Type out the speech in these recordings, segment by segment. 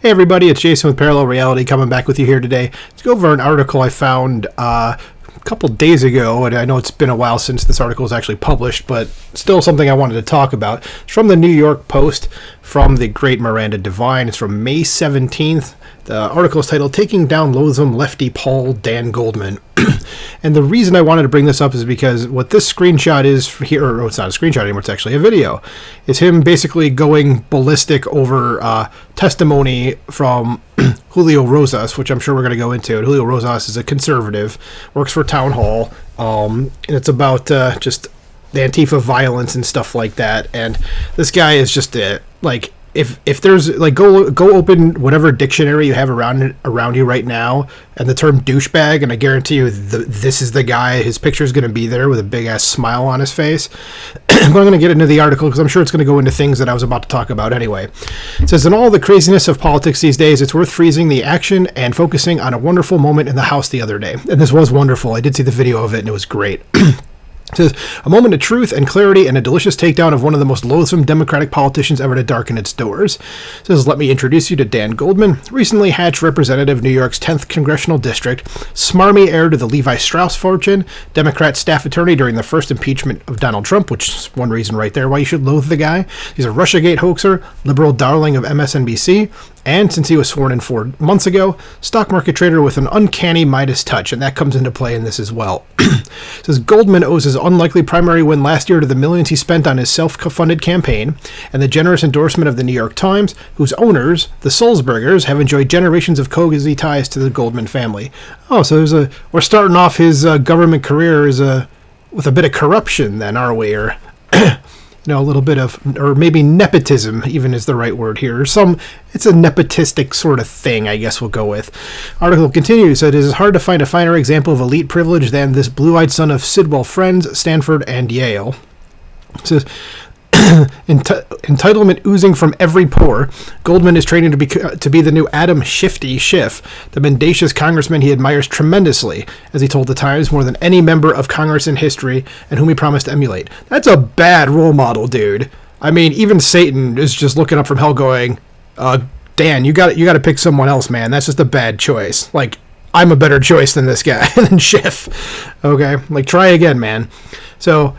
Hey everybody, it's Jason with Parallel Reality coming back with you here today to go over an article I found a couple days ago, and I know it's been a while since this article was actually published, but still something I wanted to talk about. It's from the New York Post, from the great Miranda Devine. It's from May 17th. The article is titled, Taking Down Loathsome Lefty Paul Dan Goldman. And the reason I wanted to bring this up is because what this screenshot is here, or it's not a screenshot anymore, it's actually a video, is him basically going ballistic over testimony from Julio Rosas, which I'm sure we're going to go into. And Julio Rosas is a conservative, works for Town Hall, and it's about just the Antifa violence and stuff like that. And this guy is just like, if there's like go open whatever dictionary you have around you right now, and the term douchebag, and I guarantee you this is the guy. His picture is going to be there with a big ass smile on his face. But I'm going to get into the article because I'm sure it's going to go into things that I was about to talk about anyway. It says, in all the craziness of politics these days, it's worth freezing the action and focusing on a wonderful moment in the House the other day. And this was wonderful. I did see the video of it and it was great. It says, a moment of truth and clarity and a delicious takedown of one of the most loathsome Democratic politicians ever to darken its doors. It says, let me introduce you to Dan Goldman, recently hatched representative of New York's 10th Congressional District, smarmy heir to the Levi Strauss fortune, Democrat staff attorney during the first impeachment of Donald Trump, which is one reason right there why you should loathe the guy. He's a Russiagate hoaxer, liberal darling of MSNBC, and since he was sworn in 4 months ago, stock market trader with an uncanny Midas touch, and that comes into play in this as well. It says Goldman owes his unlikely primary win last year to the millions he spent on his self-funded campaign and the generous endorsement of the New York Times, whose owners, the Sulzbergers, have enjoyed generations of cozy ties to the Goldman family. Oh, so we're starting off his government career with a bit of corruption then, are we? Or a little bit of, or maybe nepotism even is the right word here. It's a nepotistic sort of thing, I guess we'll go with. Article continues, it is hard to find a finer example of elite privilege than this blue-eyed son of Sidwell Friends, Stanford, and Yale. It says, entitlement oozing from every pore, Goldman is training to be the new Adam Shifty Schiff, the mendacious congressman he admires tremendously, as he told the Times, more than any member of Congress in history, and whom he promised to emulate. That's a bad role model, dude. I mean, even Satan is just looking up from hell going, Dan, you got to pick someone else, man. That's just a bad choice. Like, I'm a better choice than this guy, than Schiff. Okay? Like, try again, man. So,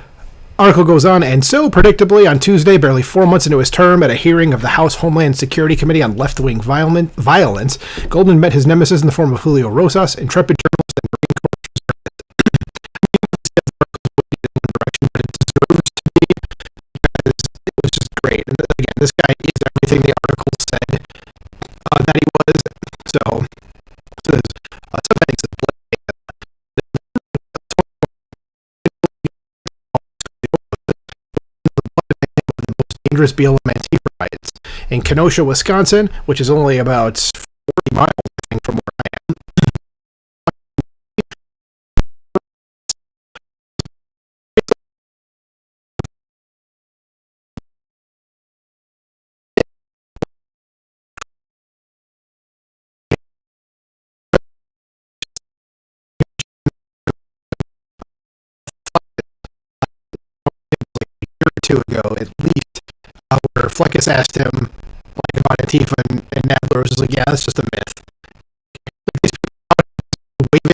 article goes on, and so predictably on Tuesday, barely 4 months into his term, at a hearing of the House Homeland Security Committee on left-wing violence, Goldman met his nemesis in the form of Julio Rosas, intrepid journalist and Marine Corps direction, but it deserves to be because it was just great. And again, this guy is everything the article said that he was. So some things that dangerous BLM Antifa riots in Kenosha, Wisconsin, which is only about 40 miles, I think, from where I am. A year or two ago, at least, where Fleckus asked him about Antifa, and Nadler was just like, yeah, that's just a myth. These people waving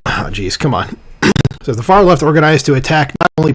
oh, geez, come on. So the far left organized to attack not only